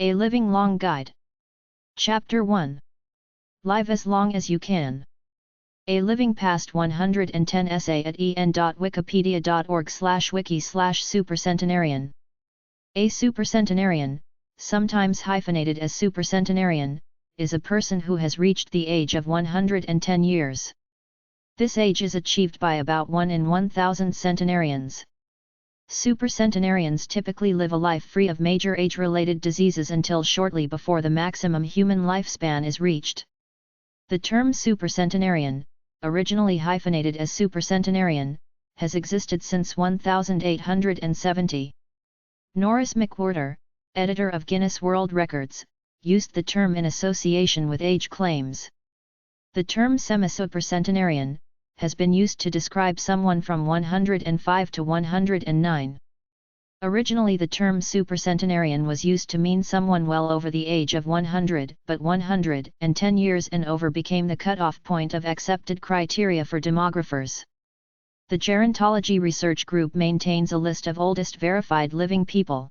A Living Long Guide. Chapter 1. Live as long as you can. A Living Past 110 essay at en.wikipedia.org/wiki/supercentenarian. A supercentenarian, sometimes hyphenated as supercentenarian, is a person who has reached the age of 110 years. This age is achieved by about 1 in 1,000 centenarians. Supercentenarians typically live a life free of major age-related diseases until shortly before the maximum human lifespan is reached. The term supercentenarian, originally hyphenated as supercentenarian, has existed since 1870. Norris McWhorter, editor of Guinness World Records, used the term in association with age claims. The term semi-supercentenarian has been used to describe someone from 105 to 109. Originally the term supercentenarian was used to mean someone well over the age of 100, but 110 years and over became the cutoff point of accepted criteria for demographers. The Gerontology Research Group maintains a list of oldest verified living people.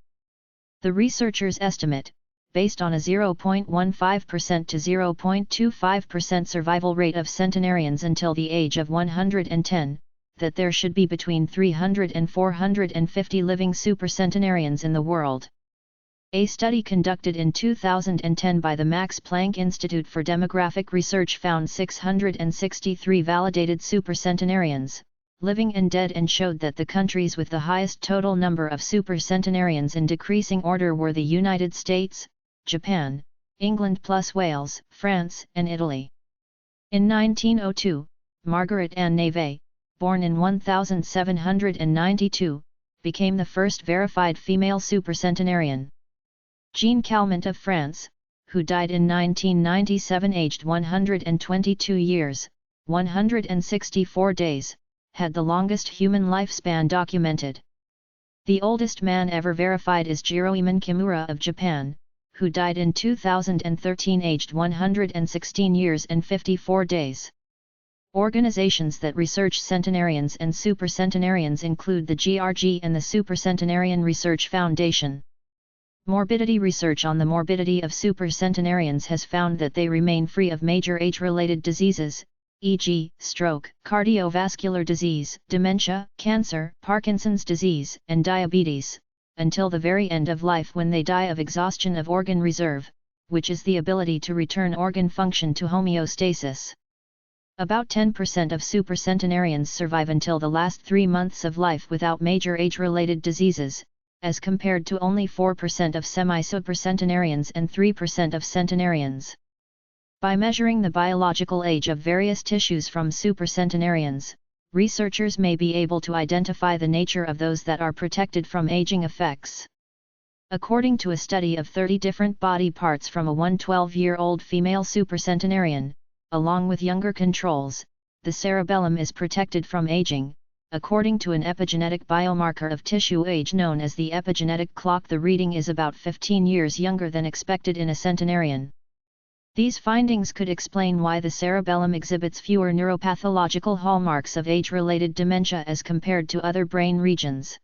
The researchers estimate, based on a 0.15% to 0.25% survival rate of centenarians until the age of 110, that there should be between 300 and 450 living supercentenarians in the world. A study conducted in 2010 by the Max Planck Institute for Demographic Research found 663 validated supercentenarians, living and dead, and showed that the countries with the highest total number of supercentenarians in decreasing order were the United States, Japan, England plus Wales, France, and Italy. In 1902, Margaret Ann Neve, born in 1792, became the first verified female supercentenarian. Jean Calment of France, who died in 1997 aged 122 years, 164 days, had the longest human lifespan documented. The oldest man ever verified is Jiroemon Kimura of Japan, who died in 2013 aged 116 years and 54 days. Organizations that research centenarians and supercentenarians include the GRG and the Supercentenarian Research Foundation. Morbidity research on the morbidity of supercentenarians has found that they remain free of major age-related diseases, e.g., stroke, cardiovascular disease, dementia, cancer, Parkinson's disease, and diabetes, until the very end of life when they die of exhaustion of organ reserve, which is the ability to return organ function to homeostasis. About 10% of supercentenarians survive until the last 3 months of life without major age-related diseases, as compared to only 4% of semi-supercentenarians and 3% of centenarians. By measuring the biological age of various tissues from supercentenarians, researchers may be able to identify the nature of those that are protected from aging effects. According to a study of 30 different body parts from a 112-year-old female supercentenarian, along with younger controls, the cerebellum is protected from aging. According to an epigenetic biomarker of tissue age known as the epigenetic clock, the reading is about 15 years younger than expected in a centenarian. These findings could explain why the cerebellum exhibits fewer neuropathological hallmarks of age-related dementia as compared to other brain regions.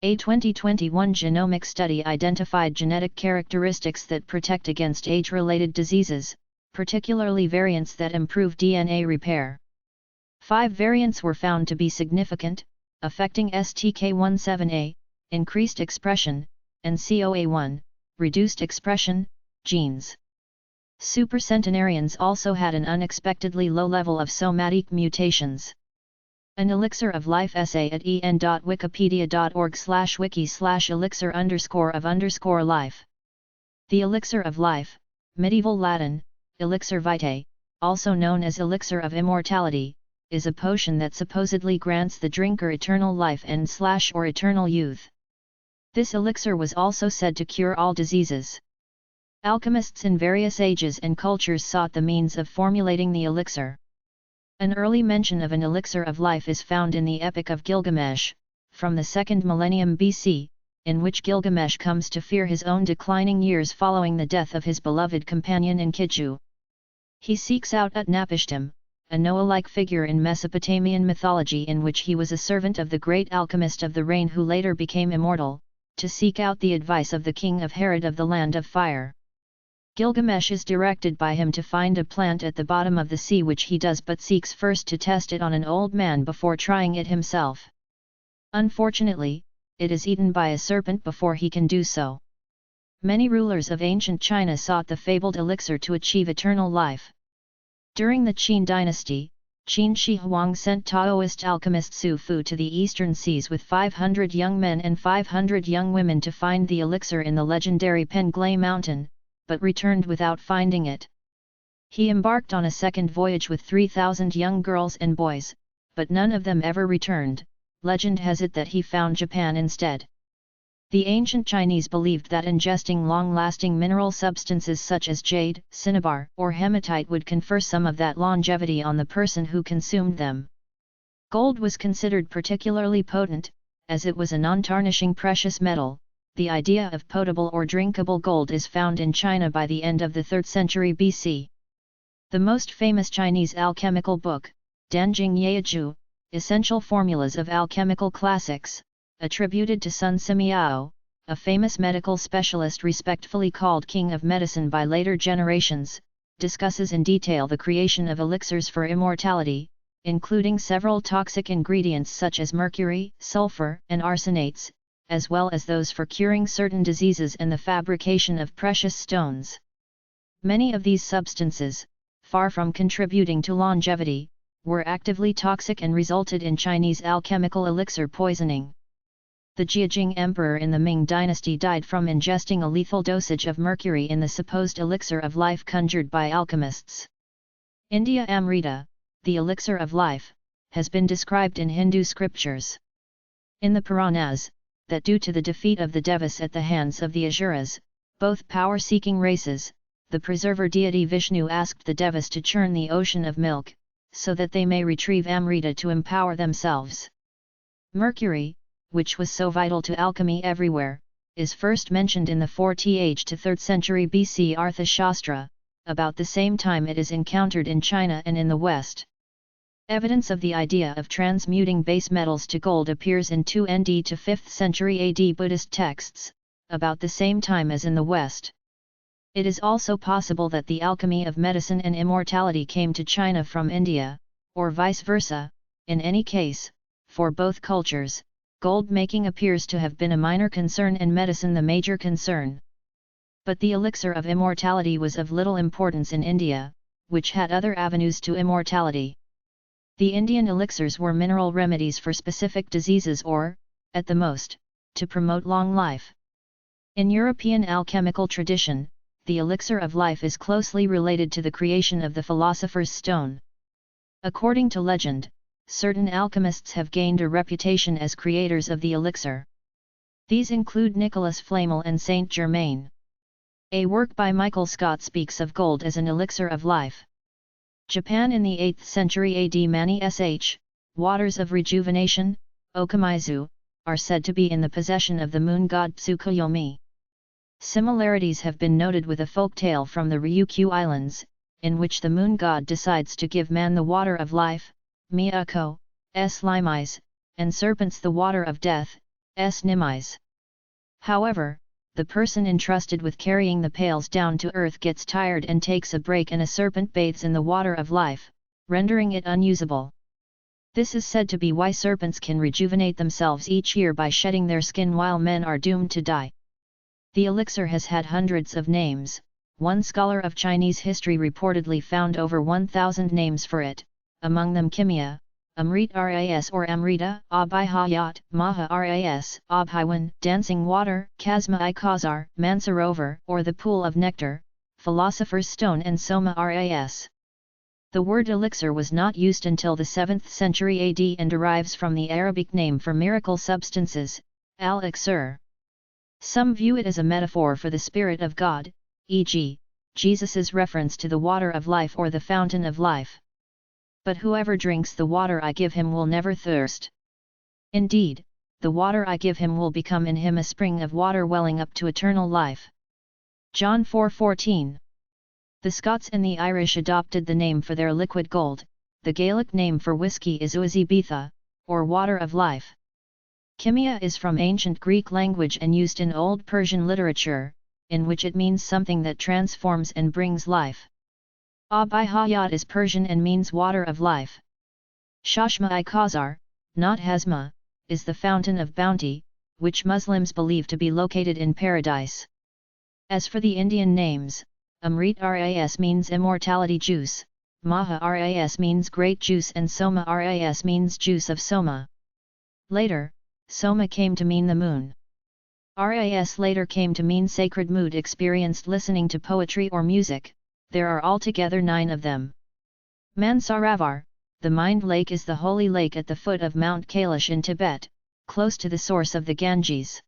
A 2021 genomic study identified genetic characteristics that protect against age-related diseases, particularly variants that improve DNA repair. 5 variants were found to be significant, affecting STK17A, increased expression, and COA1, reduced expression, genes. Supercentenarians also had an unexpectedly low level of somatic mutations. An Elixir of Life essay at en.wikipedia.org/wiki/elixir_of_life. The Elixir of Life, medieval Latin, elixir vitae, also known as elixir of immortality, is a potion that supposedly grants the drinker eternal life and/or eternal youth. This elixir was also said to cure all diseases. Alchemists in various ages and cultures sought the means of formulating the elixir. An early mention of an elixir of life is found in the Epic of Gilgamesh, from the 2nd millennium BC, in which Gilgamesh comes to fear his own declining years following the death of his beloved companion Enkidu. He seeks out Utnapishtim, a Noah-like figure in Mesopotamian mythology in which he was a servant of the great alchemist of the rain who later became immortal, to seek out the advice of the king of Herod of the land of fire. Gilgamesh is directed by him to find a plant at the bottom of the sea, which he does, but seeks first to test it on an old man before trying it himself. Unfortunately, it is eaten by a serpent before he can do so. Many rulers of ancient China sought the fabled elixir to achieve eternal life. During the Qin dynasty, Qin Shi Huang sent Taoist alchemist Su Fu to the eastern seas with 500 young men and 500 young women to find the elixir in the legendary Penglai mountain, but returned without finding it. He embarked on a second voyage with 3,000 young girls and boys, but none of them ever returned. Legend has it that he found Japan instead. The ancient Chinese believed that ingesting long-lasting mineral substances such as jade, cinnabar, or hematite would confer some of that longevity on the person who consumed them. Gold was considered particularly potent, as it was a non-tarnishing precious metal. The idea of potable or drinkable gold is found in China by the end of the 3rd century BC. The most famous Chinese alchemical book, Danjing Yeju, Essential Formulas of Alchemical Classics, attributed to Sun Simiao, a famous medical specialist respectfully called King of Medicine by later generations, discusses in detail the creation of elixirs for immortality, including several toxic ingredients such as mercury, sulfur, and arsenates, as well as those for curing certain diseases and the fabrication of precious stones. Many of these substances, far from contributing to longevity, were actively toxic and resulted in Chinese alchemical elixir poisoning. The Jiajing Emperor in the Ming dynasty died from ingesting a lethal dosage of mercury in the supposed elixir of life conjured by alchemists. India Amrita, the elixir of life, has been described in Hindu scriptures. In the Puranas, that due to the defeat of the Devas at the hands of the Asuras, both power-seeking races, the preserver deity Vishnu asked the Devas to churn the ocean of milk, so that they may retrieve Amrita to empower themselves. Mercury, which was so vital to alchemy everywhere, is first mentioned in the 4th to 3rd century BC Arthashastra. About the same time it is encountered in China and in the West. Evidence of the idea of transmuting base metals to gold appears in 2 ND to 5th century AD Buddhist texts, about the same time as in the West. It is also possible that the alchemy of medicine and immortality came to China from India, or vice versa. In any case, for both cultures, gold making appears to have been a minor concern and medicine the major concern. But the elixir of immortality was of little importance in India, which had other avenues to immortality. The Indian elixirs were mineral remedies for specific diseases or, at the most, to promote long life. In European alchemical tradition, the elixir of life is closely related to the creation of the philosopher's stone. According to legend, certain alchemists have gained a reputation as creators of the elixir. These include Nicholas Flamel and Saint Germain. A work by Michael Scott speaks of gold as an elixir of life. Japan in the 8th century AD Mani sh. Waters of rejuvenation, Okamizu, are said to be in the possession of the moon god Tsukuyomi. Similarities have been noted with a folk tale from the Ryukyu Islands, in which the moon god decides to give man the water of life, Miyako, s limis, and serpents the water of death, s nimis. However, the person entrusted with carrying the pails down to earth gets tired and takes a break, and a serpent bathes in the water of life, rendering it unusable. This is said to be why serpents can rejuvenate themselves each year by shedding their skin while men are doomed to die. The elixir has had hundreds of names. One scholar of Chinese history reportedly found over 1,000 names for it, among them Kimia, Amrit Ras or Amrita, Abhihayat, Maha Ras, Abhiwan, Dancing Water, Kasma I Kazar, Mansarovar, or the Pool of Nectar, Philosopher's Stone, and Soma Ras. The word elixir was not used until the 7th century AD and derives from the Arabic name for miracle substances, al-iksir. Some view it as a metaphor for the Spirit of God, e.g., Jesus's reference to the water of life or the fountain of life. But whoever drinks the water I give him will never thirst. Indeed, the water I give him will become in him a spring of water welling up to eternal life. John 4:14. The Scots and the Irish adopted the name for their liquid gold. The Gaelic name for whiskey is Uazi Beatha, or water of life. Kimia is from ancient Greek language and used in Old Persian literature, in which it means something that transforms and brings life. Ab-i-hayat is Persian and means water of life. Chashma-i-Kawthar, not Hazma, is the fountain of bounty, which Muslims believe to be located in paradise. As for the Indian names, Amrit Ras means immortality juice, Maha Ras means great juice, and Soma Ras means juice of Soma. Later, Soma came to mean the moon. Ras later came to mean sacred mood experienced listening to poetry or music. There are altogether 9 of them. Mansarovar, the Mind Lake, is the holy lake at the foot of Mount Kailash in Tibet, close to the source of the Ganges.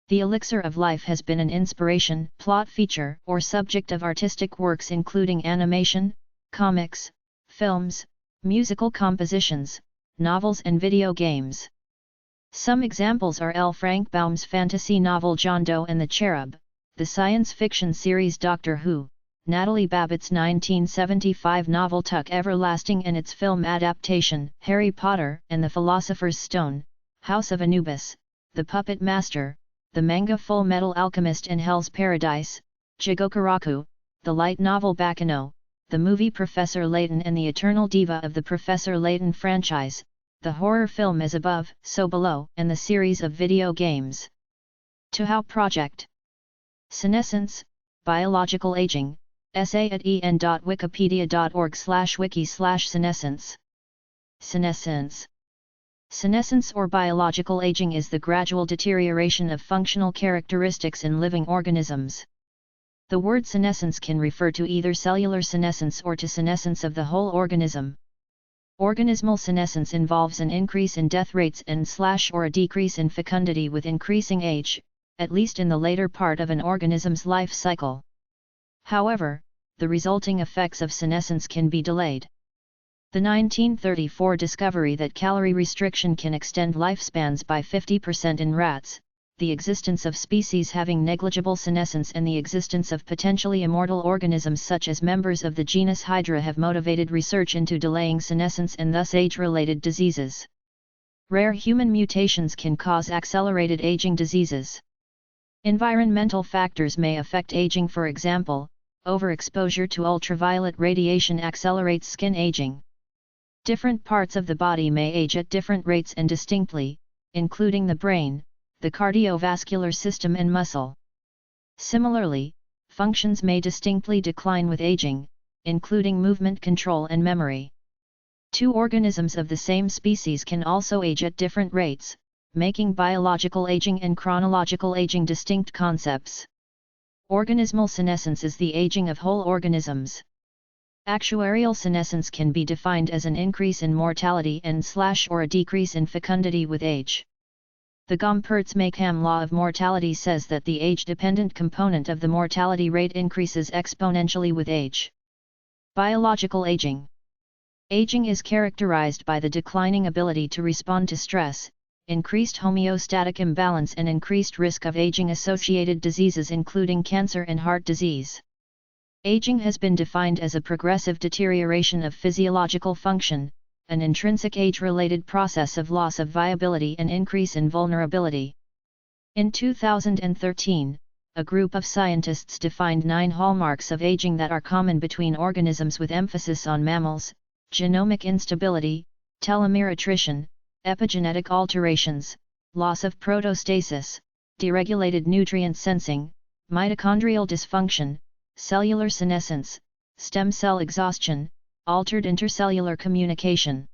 The elixir of life has been an inspiration, plot feature, or subject of artistic works including animation, comics, films, musical compositions, novels and video games. Some examples are L. Frank Baum's fantasy novel John Doe and the Cherub, the science fiction series Doctor Who, Natalie Babbitt's 1975 novel Tuck Everlasting and its film adaptation Harry Potter and the Philosopher's Stone, House of Anubis, The Puppet Master, the manga Full Metal Alchemist and Hell's Paradise, Jigokuraku, the light novel Baccano, the movie Professor Layton and the Eternal Diva of the Professor Layton franchise, the horror film As Above, So Below, and the series of video games. To How Project. Senescence, Biological Aging, essay at en.wikipedia.org/wiki/senescence. Senescence. Senescence or biological aging is the gradual deterioration of functional characteristics in living organisms. The word senescence can refer to either cellular senescence or to senescence of the whole organism. Organismal senescence involves an increase in death rates and/or a decrease in fecundity with increasing age, at least in the later part of an organism's life cycle. However, the resulting effects of senescence can be delayed. The 1934 discovery that calorie restriction can extend lifespans by 50% in rats, the existence of species having negligible senescence and the existence of potentially immortal organisms such as members of the genus Hydra have motivated research into delaying senescence and thus age-related diseases. Rare human mutations can cause accelerated aging diseases. Environmental factors may affect aging. For example, overexposure to ultraviolet radiation accelerates skin aging. Different parts of the body may age at different rates and distinctly, including the brain, the cardiovascular system and muscle. Similarly, functions may distinctly decline with aging, including movement control and memory. Two organisms of the same species can also age at different rates, making biological aging and chronological aging distinct concepts. Organismal senescence is the aging of whole organisms. Actuarial senescence can be defined as an increase in mortality and/or a decrease in fecundity with age. The Gompertz-Makeham law of mortality says that the age-dependent component of the mortality rate increases exponentially with age. Biological aging. Aging is characterized by the declining ability to respond to stress, increased homeostatic imbalance and increased risk of aging-associated diseases including cancer and heart disease. Aging has been defined as a progressive deterioration of physiological function, an intrinsic age-related process of loss of viability and increase in vulnerability. In 2013, a group of scientists defined 9 hallmarks of aging that are common between organisms with emphasis on mammals: genomic instability, telomere attrition, epigenetic alterations, loss of protostasis, deregulated nutrient sensing, mitochondrial dysfunction, cellular senescence, stem cell exhaustion, altered intercellular communication.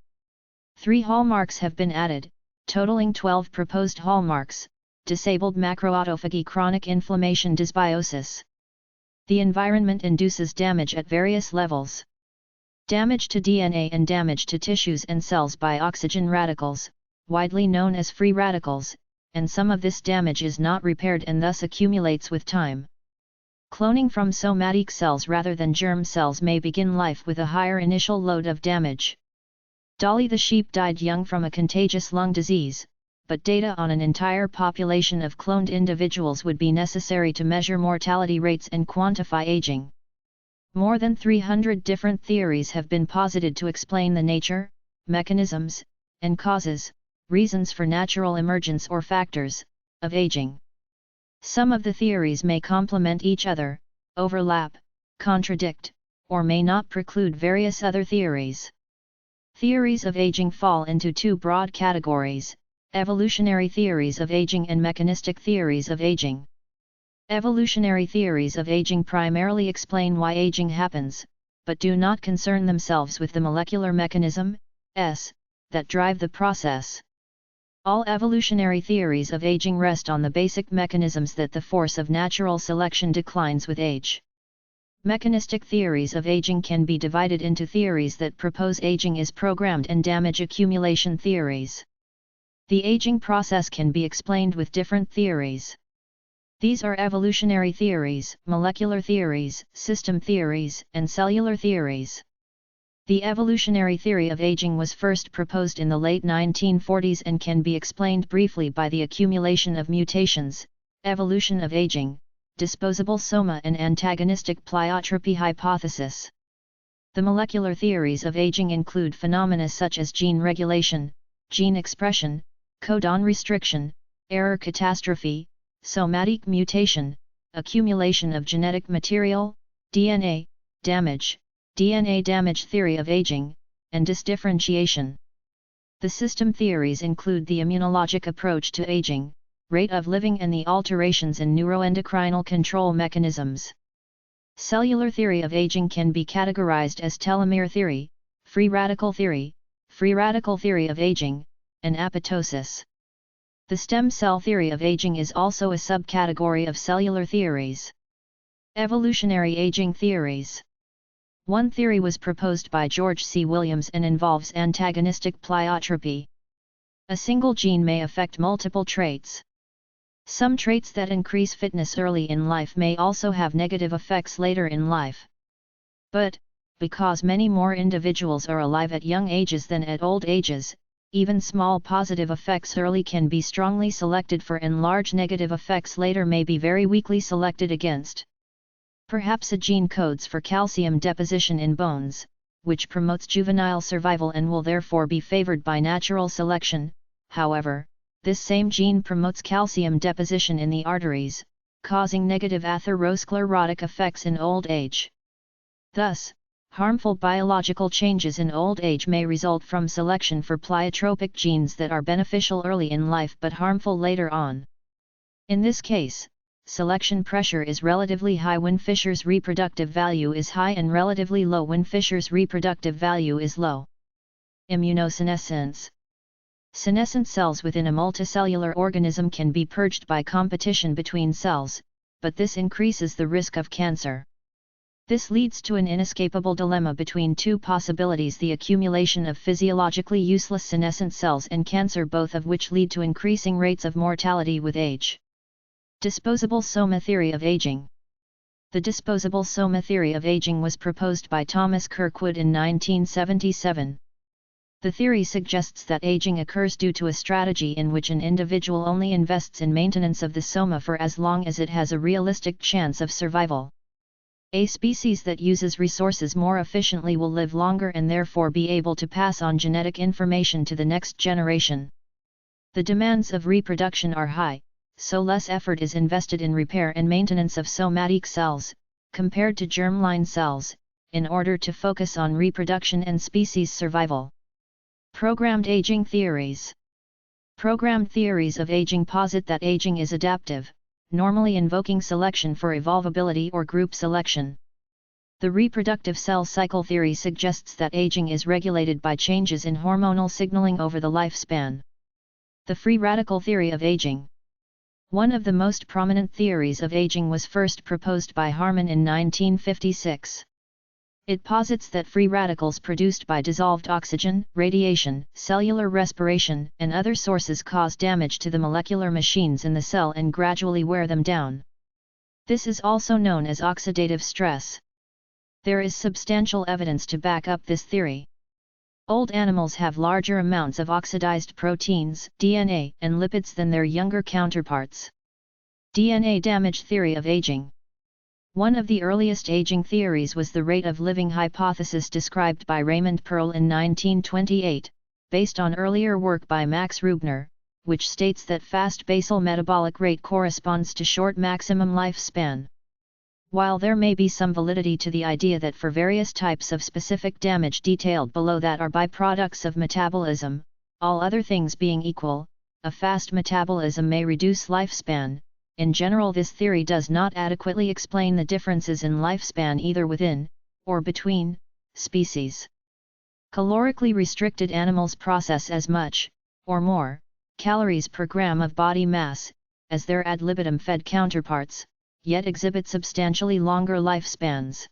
3 hallmarks have been added, totaling 12 proposed hallmarks: disabled macroautophagy, chronic inflammation, dysbiosis. The environment induces damage at various levels. Damage to DNA and damage to tissues and cells by oxygen radicals, widely known as free radicals, and some of this damage is not repaired and thus accumulates with time. Cloning from somatic cells rather than germ cells may begin life with a higher initial load of damage. Dolly the sheep died young from a contagious lung disease, but data on an entire population of cloned individuals would be necessary to measure mortality rates and quantify aging. More than 300 different theories have been posited to explain the nature, mechanisms, and causes reasons for natural emergence or factors of aging. Some of the theories may complement each other, overlap, contradict, or may not preclude various other theories. Theories of aging fall into two broad categories: evolutionary theories of aging and mechanistic theories of aging. Evolutionary theories of aging primarily explain why aging happens, but do not concern themselves with the molecular mechanisms that drive the process. All evolutionary theories of aging rest on the basic mechanisms that the force of natural selection declines with age. Mechanistic theories of aging can be divided into theories that propose aging is programmed and damage accumulation theories. The aging process can be explained with different theories. These are evolutionary theories, molecular theories, system theories, and cellular theories. The evolutionary theory of aging was first proposed in the late 1940s and can be explained briefly by the accumulation of mutations, evolution of aging, disposable soma and antagonistic pleiotropy hypothesis. The molecular theories of aging include phenomena such as gene regulation, gene expression, codon restriction, error catastrophe, somatic mutation, accumulation of genetic material, DNA damage theory of aging, and dysdifferentiation. The system theories include the immunologic approach to aging, rate of living, and the alterations in neuroendocrinal control mechanisms. Cellular theory of aging can be categorized as telomere theory, free radical theory of aging, and apoptosis. The stem cell theory of aging is also a subcategory of cellular theories. Evolutionary aging theories. One theory was proposed by George C. Williams and involves antagonistic pleiotropy. A single gene may affect multiple traits. Some traits that increase fitness early in life may also have negative effects later in life. But, because many more individuals are alive at young ages than at old ages, even small positive effects early can be strongly selected for and large negative effects later may be very weakly selected against. Perhaps a gene codes for calcium deposition in bones, which promotes juvenile survival and will therefore be favored by natural selection. However, this same gene promotes calcium deposition in the arteries, causing negative atherosclerotic effects in old age. Thus, harmful biological changes in old age may result from selection for pleiotropic genes that are beneficial early in life but harmful later on. In this case, selection pressure is relatively high when Fisher's reproductive value is high and relatively low when Fisher's reproductive value is low. Immunosenescence. Senescent cells within a multicellular organism can be purged by competition between cells, but this increases the risk of cancer. This leads to an inescapable dilemma between two possibilities: the accumulation of physiologically useless senescent cells and cancer, both of which lead to increasing rates of mortality with age. Disposable soma theory of aging. The disposable soma theory of aging was proposed by Thomas Kirkwood in 1977. The theory suggests that aging occurs due to a strategy in which an individual only invests in maintenance of the soma for as long as it has a realistic chance of survival. A species that uses resources more efficiently will live longer and therefore be able to pass on genetic information to the next generation. The demands of reproduction are high, so less effort is invested in repair and maintenance of somatic cells, compared to germline cells, in order to focus on reproduction and species survival. Programmed aging theories. Programmed theories of aging posit that aging is adaptive, normally invoking selection for evolvability or group selection. The reproductive cell cycle theory suggests that aging is regulated by changes in hormonal signaling over the lifespan. The free radical theory of aging. One of the most prominent theories of aging was first proposed by Harman in 1956. It posits that free radicals produced by dissolved oxygen, radiation, cellular respiration, and other sources cause damage to the molecular machines in the cell and gradually wear them down. This is also known as oxidative stress. There is substantial evidence to back up this theory. Old animals have larger amounts of oxidized proteins, DNA, and lipids than their younger counterparts. DNA damage theory of aging. One of the earliest aging theories was the rate of living hypothesis described by Raymond Pearl in 1928, based on earlier work by Max Rubner, which states that fast basal metabolic rate corresponds to short maximum lifespan. While there may be some validity to the idea that for various types of specific damage detailed below that are byproducts of metabolism, all other things being equal, a fast metabolism may reduce lifespan, in general this theory does not adequately explain the differences in lifespan either within, or between, species. Calorically restricted animals process as much, or more, calories per gram of body mass, as their ad libitum fed counterparts, yet exhibit substantially longer lifespans.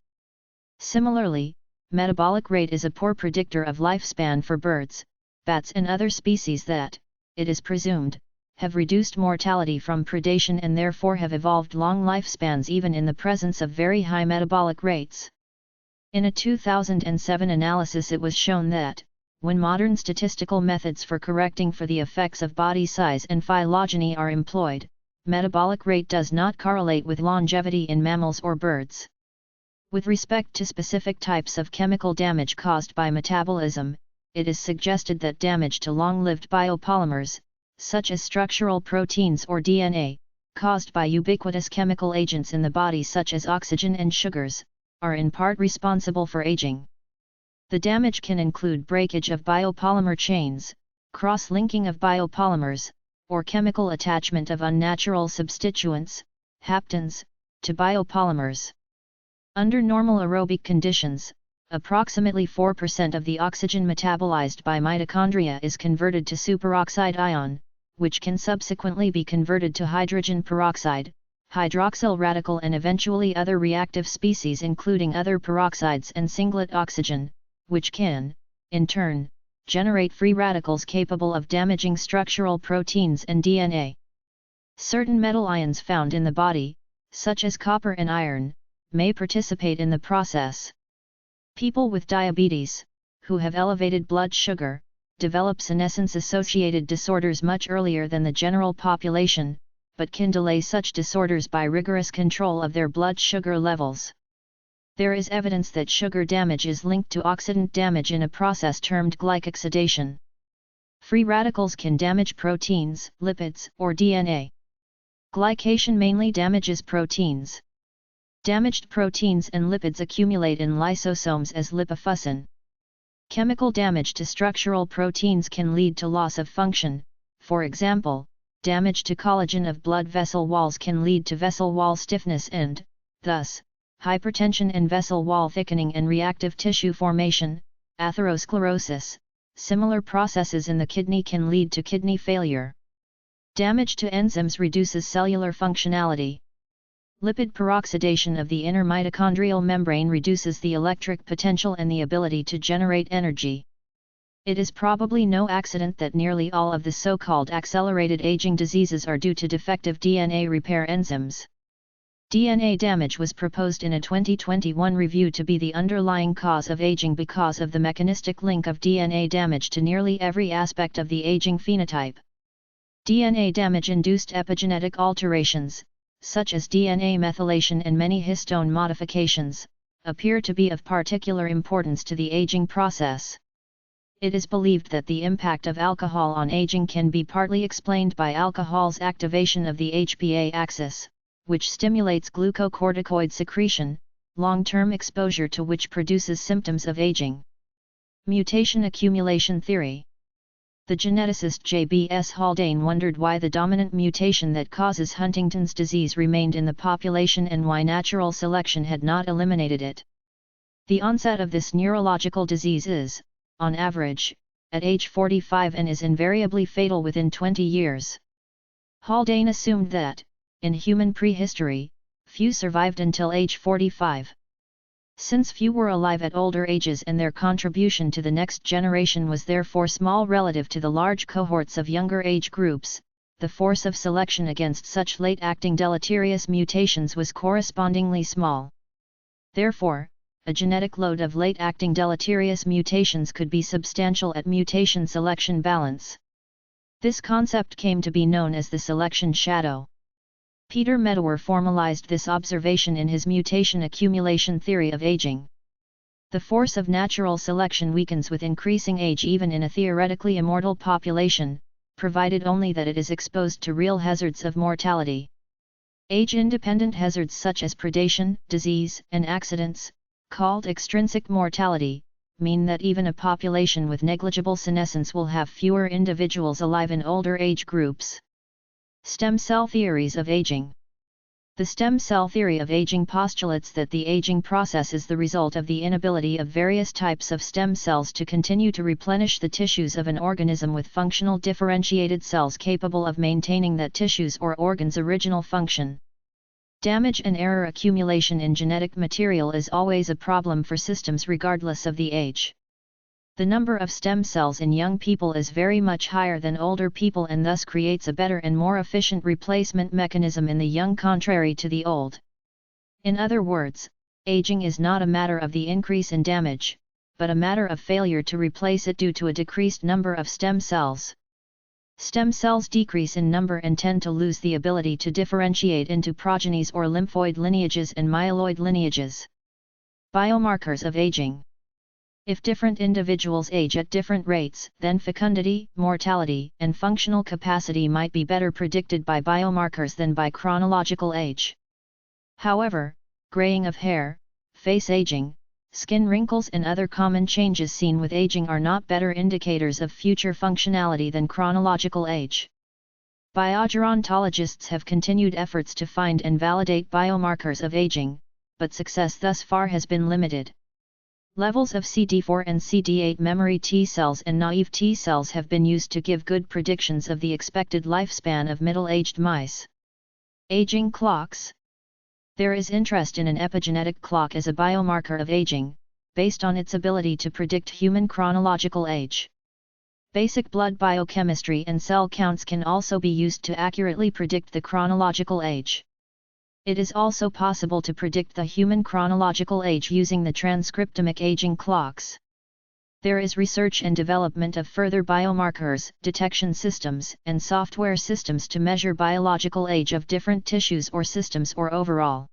Similarly, metabolic rate is a poor predictor of lifespan for birds, bats and other species that, it is presumed, have reduced mortality from predation and therefore have evolved long lifespans even in the presence of very high metabolic rates. In a 2007 analysis it was shown that, when modern statistical methods for correcting for the effects of body size and phylogeny are employed, metabolic rate does not correlate with longevity in mammals or birds. With respect to specific types of chemical damage caused by metabolism, it is suggested that damage to long-lived biopolymers, such as structural proteins or DNA, caused by ubiquitous chemical agents in the body such as oxygen and sugars, are in part responsible for aging. The damage can include breakage of biopolymer chains, cross-linking of biopolymers, or chemical attachment of unnatural substituents, haptens, to biopolymers. Under normal aerobic conditions, approximately 4% of the oxygen metabolized by mitochondria is converted to superoxide ion, which can subsequently be converted to hydrogen peroxide, hydroxyl radical and eventually other reactive species including other peroxides and singlet oxygen, which can, in turn, generate free radicals capable of damaging structural proteins and DNA. Certain metal ions found in the body, such as copper and iron, may participate in the process. People with diabetes, who have elevated blood sugar, develop senescence-associated disorders much earlier than the general population, but can delay such disorders by rigorous control of their blood sugar levels. There is evidence that sugar damage is linked to oxidant damage in a process termed glycoxidation. Free radicals can damage proteins, lipids, or DNA. Glycation mainly damages proteins. Damaged proteins and lipids accumulate in lysosomes as lipofuscin. Chemical damage to structural proteins can lead to loss of function, for example, damage to collagen of blood vessel walls can lead to vessel wall stiffness and, thus, hypertension and vessel wall thickening and reactive tissue formation, atherosclerosis. Similar processes in the kidney can lead to kidney failure. Damage to enzymes reduces cellular functionality. Lipid peroxidation of the inner mitochondrial membrane reduces the electric potential and the ability to generate energy. It is probably no accident that nearly all of the so-called accelerated aging diseases are due to defective DNA repair enzymes. DNA damage was proposed in a 2021 review to be the underlying cause of aging because of the mechanistic link of DNA damage to nearly every aspect of the aging phenotype. DNA damage-induced epigenetic alterations, such as DNA methylation and many histone modifications, appear to be of particular importance to the aging process. It is believed that the impact of alcohol on aging can be partly explained by alcohol's activation of the HPA axis, which stimulates glucocorticoid secretion, long-term exposure to which produces symptoms of aging. Mutation accumulation theory. The geneticist J.B.S. Haldane wondered why the dominant mutation that causes Huntington's disease remained in the population and why natural selection had not eliminated it. The onset of this neurological disease is, on average, at age 45 and is invariably fatal within 20 years. Haldane assumed that, in human prehistory, few survived until age 45. Since few were alive at older ages and their contribution to the next generation was therefore small relative to the large cohorts of younger age groups, the force of selection against such late-acting deleterious mutations was correspondingly small. Therefore, a genetic load of late-acting deleterious mutations could be substantial at mutation selection balance. This concept came to be known as the selection shadow. Peter Medawar formalized this observation in his mutation accumulation theory of aging. The force of natural selection weakens with increasing age even in a theoretically immortal population, provided only that it is exposed to real hazards of mortality. Age-independent hazards such as predation, disease, and accidents, called extrinsic mortality, mean that even a population with negligible senescence will have fewer individuals alive in older age groups. Stem cell theories of aging. The stem cell theory of aging postulates that the aging process is the result of the inability of various types of stem cells to continue to replenish the tissues of an organism with functional differentiated cells capable of maintaining that tissue's or organ's original function. Damage and error accumulation in genetic material is always a problem for systems regardless of the age. The number of stem cells in young people is very much higher than older people and thus creates a better and more efficient replacement mechanism in the young contrary to the old. In other words, aging is not a matter of the increase in damage, but a matter of failure to replace it due to a decreased number of stem cells. Stem cells decrease in number and tend to lose the ability to differentiate into progenies or lymphoid lineages and myeloid lineages. Biomarkers of aging. If different individuals age at different rates, then fecundity, mortality, and functional capacity might be better predicted by biomarkers than by chronological age. However, graying of hair, face aging, skin wrinkles and other common changes seen with aging are not better indicators of future functionality than chronological age. Biogerontologists have continued efforts to find and validate biomarkers of aging, but success thus far has been limited. Levels of CD4 and CD8 memory T cells and naive T cells have been used to give good predictions of the expected lifespan of middle-aged mice. Aging clocks. There is interest in an epigenetic clock as a biomarker of aging, based on its ability to predict human chronological age. Basic blood biochemistry and cell counts can also be used to accurately predict the chronological age. It is also possible to predict the human chronological age using the transcriptomic aging clocks. There is research and development of further biomarkers, detection systems, and software systems to measure biological age of different tissues or systems or overall.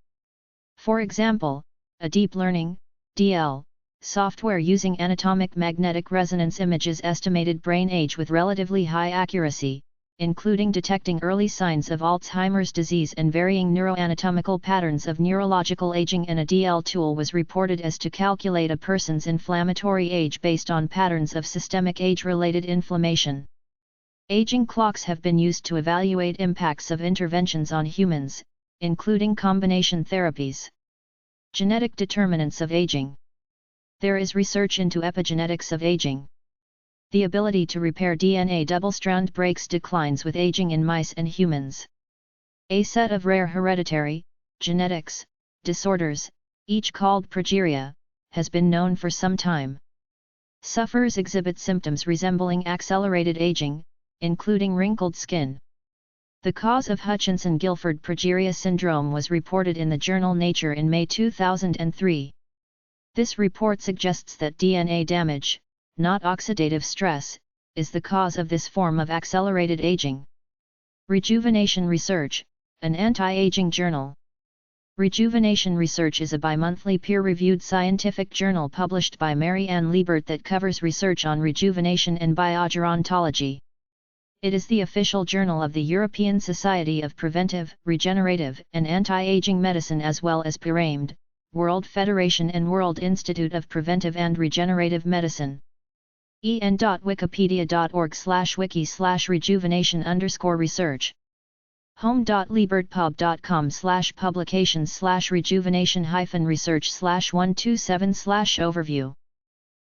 For example, a deep learning (DL) software using anatomic magnetic resonance images estimated brain age with relatively high accuracy, including detecting early signs of Alzheimer's disease and varying neuroanatomical patterns of neurological aging, and a DL tool was reported as to calculate a person's inflammatory age based on patterns of systemic age-related inflammation. Aging clocks have been used to evaluate impacts of interventions on humans, including combination therapies. Genetic determinants of aging. There is research into epigenetics of aging. The ability to repair DNA double-strand breaks declines with aging in mice and humans. A set of rare hereditary, genetics, disorders, each called progeria, has been known for some time. Sufferers exhibit symptoms resembling accelerated aging, including wrinkled skin. The cause of Hutchinson-Gilford progeria syndrome was reported in the journal Nature in May 2003. This report suggests that DNA damage, not oxidative stress, is the cause of this form of accelerated aging. Rejuvenation Research, an anti-aging journal. Rejuvenation Research is a bi-monthly peer-reviewed scientific journal published by Mary Ann Liebert that covers research on rejuvenation and biogerontology. It is the official journal of the European Society of Preventive, Regenerative, and Anti-Aging Medicine as well as PRAMED, World Federation and World Institute of Preventive and Regenerative Medicine. en.wikipedia.org/wiki/rejuvenation_research. home.liebertpub.com/publications/rejuvenation-research/127/overview